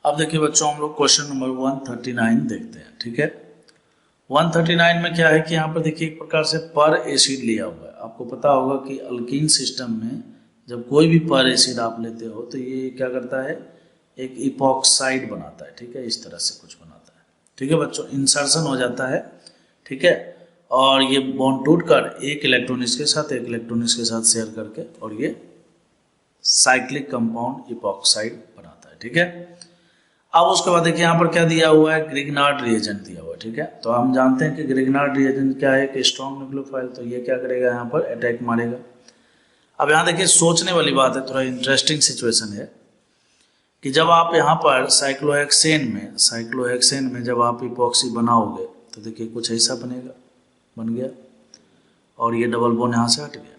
अब देखिए बच्चों, हम लोग क्वेश्चन नंबर 139 देखते हैं। ठीक है, 139 में क्या है कि यहाँ पर देखिए एक प्रकार से पर एसिड लिया हुआ है। आपको पता होगा कि अल्कीन सिस्टम में जब कोई भी पर एसिड आप लेते हो तो ये क्या करता है, एक इपॉक्साइड बनाता है। ठीक है, इस तरह से कुछ बनाता है। ठीक है बच्चों, इंसर्शन हो जाता है। ठीक है, और ये बॉन्ड टूट कर एक इलेक्ट्रॉन इसके साथ एक इलेक्ट्रॉन इसके साथ शेयर करके और ये साइक्लिक कंपाउंड इपॉक्साइड बनाता है। ठीक है, अब उसके बाद देखिए यहाँ पर क्या दिया हुआ है, ग्रिग्नार्ड रिएजेंट दिया हुआ है। ठीक है, तो हम जानते हैं कि ग्रिग्नार्ड रिएजेंट क्या है, कि स्ट्रॉन्ग न्यूक्लियोफाइल। तो ये क्या करेगा, यहाँ पर अटैक मारेगा। अब यहाँ देखिए सोचने वाली बात है, थोड़ा इंटरेस्टिंग सिचुएशन है कि जब आप यहाँ पर साइक्लोहेक्सेन में जब आप इपॉक्सी बनाओगे तो देखिए कुछ ऐसा बनेगा, बन गया, और ये डबल बॉन्ड यहाँ से हट गया।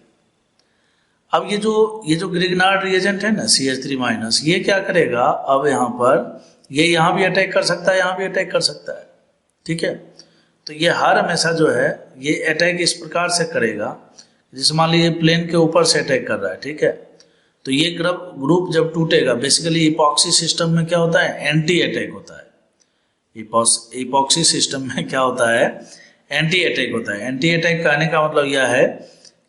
अब ये जो ग्रिग्नार्ड रिएजेंट है ना CH3-, ये क्या करेगा, अब यहाँ पर ये यहाँ भी अटैक कर सकता है, यहाँ भी अटैक कर सकता है। ठीक है, तो ये हर हमेशा जो है ये अटैक इस प्रकार से करेगा, जैसे मान लीजिए प्लेन के ऊपर से अटैक कर रहा है। ठीक है, तो ये ग्रुप जब टूटेगा, बेसिकली इपॉक्सी सिस्टम में क्या होता है, एंटी अटैक होता है। इपॉक्सी सिस्टम में क्या होता है, एंटी अटैक होता है। एंटी अटैक कहने का मतलब यह है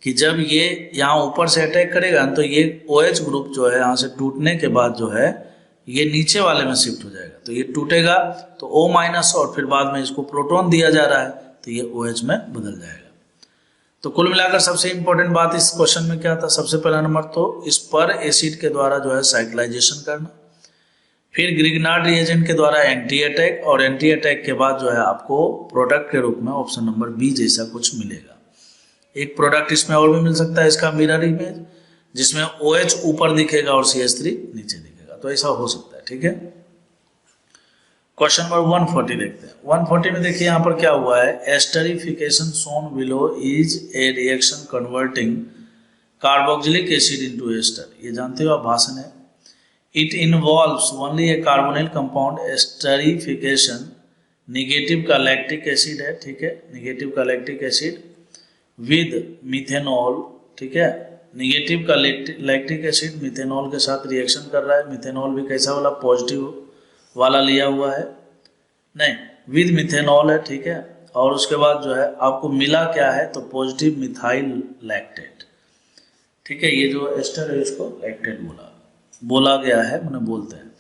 कि जब ये यहाँ ऊपर से अटैक करेगा तो ये OH ग्रुप जो है यहाँ से टूटने के बाद जो है ये नीचे वाले में शिफ्ट हो जाएगा। तो ये टूटेगा तो O- और फिर बाद में इसको प्रोटॉन दिया जा रहा है तो ये OH में बदल जाएगा। तो कुल मिलाकर सबसे इंपॉर्टेंट बात इस क्वेश्चन में क्या था, सबसे पहला नंबर तो इस पर एसिड के द्वारा जो है साइक्लाइजेशन करना, फिर ग्रिग्नार्ड रिएजेंट के द्वारा एंटी अटैक, और एंटी अटैक के बाद जो है आपको प्रोडक्ट के रूप में ऑप्शन नंबर बी जैसा कुछ मिलेगा। एक प्रोडक्ट इसमें और भी मिल सकता है, इसका मिरर इमेज, जिसमें OH ऊपर दिखेगा और CH3 नीचे दिखेगा, तो ऐसा हो सकता है। ठीक है, क्वेश्चन नंबर 140 देखते हैं। 140 में देखिए यहाँ पर क्या हुआ है, esterification shown below is a reaction converting carboxylic acid into ester. ये जानते हो आप, भाषण है। It involves only a carbonyl compound. Esterification negative का लैक्टिक एसिड है। ठीक है, निगेटिव का लैक्टिक एसिड विद मिथेनॉल। ठीक है, निगेटिव का लैक्टिक एसिड मिथेनॉल के साथ रिएक्शन कर रहा है। मिथेनॉल भी कैसा वाला, पॉजिटिव वाला लिया हुआ है, नहीं विद मिथेनॉल है। ठीक है, और उसके बाद जो है आपको मिला क्या है, तो पॉजिटिव मिथाइल लैक्टेट। ठीक है, ये जो एस्टर है इसको लैक्टेट बोला गया है, मैंने बोलते हैं।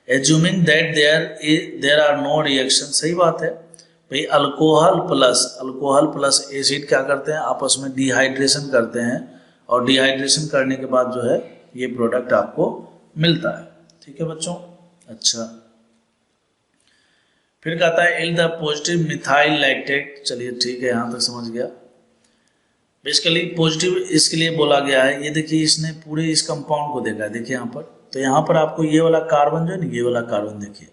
Assuming that there are no reaction, सही बात है भाई। अल्कोहल प्लस एसिड क्या करते हैं, आपस में डिहाइड्रेशन करते हैं, और डिहाइड्रेशन करने के बाद जो है ये प्रोडक्ट आपको मिलता है। ठीक है बच्चों, अच्छा फिर कहता है इल द पॉजिटिव मिथाइल लैक्टेट। चलिए ठीक है, यहाँ तक समझ गया। बेसिकली पॉजिटिव इसके लिए बोला गया है, ये देखिए इसने पूरे इस कंपाउंड को देखा है। देखिए यहाँ पर, तो यहाँ पर आपको ये वाला कार्बन जो है ना, ये वाला कार्बन देखिए,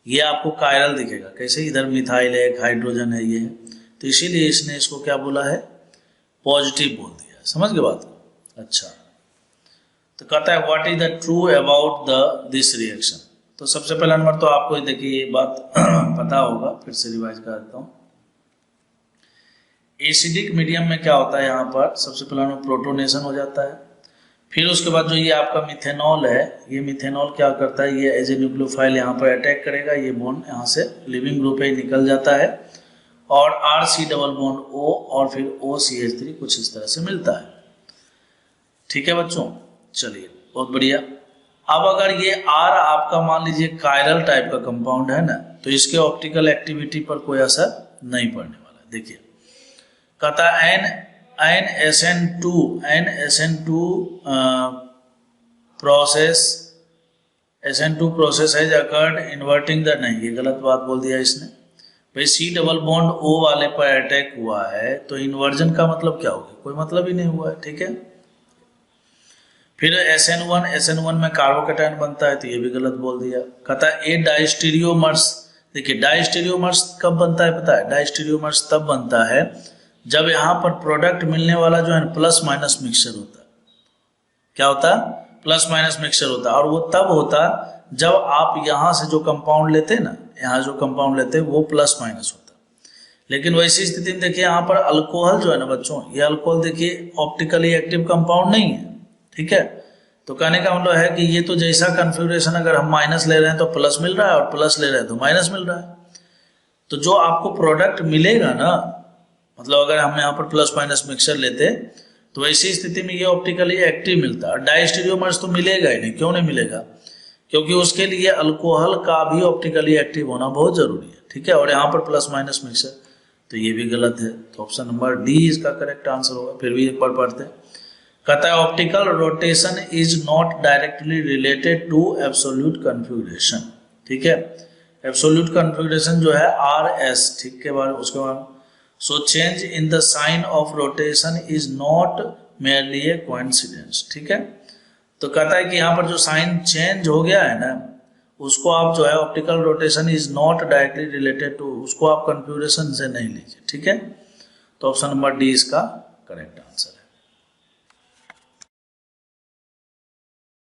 ये आपको कायरल दिखेगा। कैसे, इधर मिथाइल है, एक हाइड्रोजन है, ये है, तो इसीलिए इसने इसको क्या बोला है, पॉजिटिव बोल दिया। समझ गए बात को। अच्छा, तो कहता है what is the true about this reaction. तो सबसे पहला नंबर तो आपको देखिए ये बात पता होगा, फिर से रिवाइज कर देता हूँ। एसिडिक मीडियम में क्या होता है, यहाँ पर सबसे पहला नंबर प्रोटोनेशन हो जाता है। फिर उसके बाद जो ये आपका मिथेनॉल है, ये मिथेनॉल क्या करता है, ये एज ए न्यूक्लियोफाइल यहाँ पर अटैक करेगा, ये बॉन्ड यहाँ से लिविंग ग्रुप है निकल जाता है, और RC डबल बॉन्ड O और फिर OCH3 कुछ इस तरह से मिलता है। ठीक है बच्चों, चलिए बहुत बढ़िया। अब अगर ये R आपका मान लीजिए कायरल टाइप का कंपाउंड है ना, तो इसके ऑप्टिकल एक्टिविटी पर कोई असर नहीं पड़ने वाला है। देखिए कहता है NSN2 process has occurred inverting the, नहीं ये गलत बात बोल दिया इसने भाई। C डबल बॉन्ड O वाले पर अटैक हुआ है तो इन्वर्जन का मतलब क्या हो गया, कोई मतलब ही नहीं हुआ है। ठीक है, फिर SN1 में कार्बोकेटायन बनता है, तो ये भी गलत बोल दिया। कहता है ए डाइस्टीरियोमर्स। देखिए डाइस्टीरियोमर्स कब बनता है पता है, डाइस्टीरियोमर्स तब बनता है जब यहाँ पर प्रोडक्ट मिलने वाला जो है प्लस माइनस मिक्सचर होता है। क्या होता है, प्लस माइनस मिक्सचर होता है, और वो तब होता जब आप यहाँ से जो कंपाउंड लेते हैं ना, यहाँ जो कंपाउंड लेते हैं वो प्लस माइनस होता। लेकिन वैसी स्थिति में देखिए यहाँ पर अल्कोहल जो है ना बच्चों, ये अल्कोहल देखिए ऑप्टिकली एक्टिव कंपाउंड नहीं है। ठीक है, तो कहने का मतलब है कि ये तो जैसा कन्फिग्रेशन अगर हम माइनस ले रहे हैं तो प्लस मिल रहा है, और प्लस ले रहे हैं तो माइनस मिल रहा है। तो जो आपको प्रोडक्ट मिलेगा ना, मतलब अगर हम यहाँ पर प्लस माइनस मिक्सचर लेते तो ऐसी स्थिति में ये ऑप्टिकली एक्टिव मिलता है। डाई स्टीरियोमर्स तो मिलेगा ही नहीं। क्यों नहीं मिलेगा? क्योंकि उसके लिए अल्कोहल का भी ऑप्टिकली एक्टिव होना बहुत जरूरी है, ठीक है। और यहाँ पर प्लस माइनस मिक्सचर, तो ये भी गलत है। तो ऑप्शन नंबर डी इसका करेक्ट आंसर होगा। फिर भी एक बार पढ़ते हैं। कहता है optical rotation is not directly related to absolute configuration, ठीक है। एब्सोल्यूट कन्फिग्रेशन जो है आर एस, ठीक के बाद उसके बाद so change in the sign of rotation is not merely a coincidence, ठीक है। तो कहता है कि यहाँ पर जो साइन चेंज हो गया है ना, उसको आप जो है optical rotation is not directly related to, उसको आप कन्फिग्रेशन से नहीं लीजिए, ठीक है। तो ऑप्शन नंबर डी इसका करेक्ट आंसर है।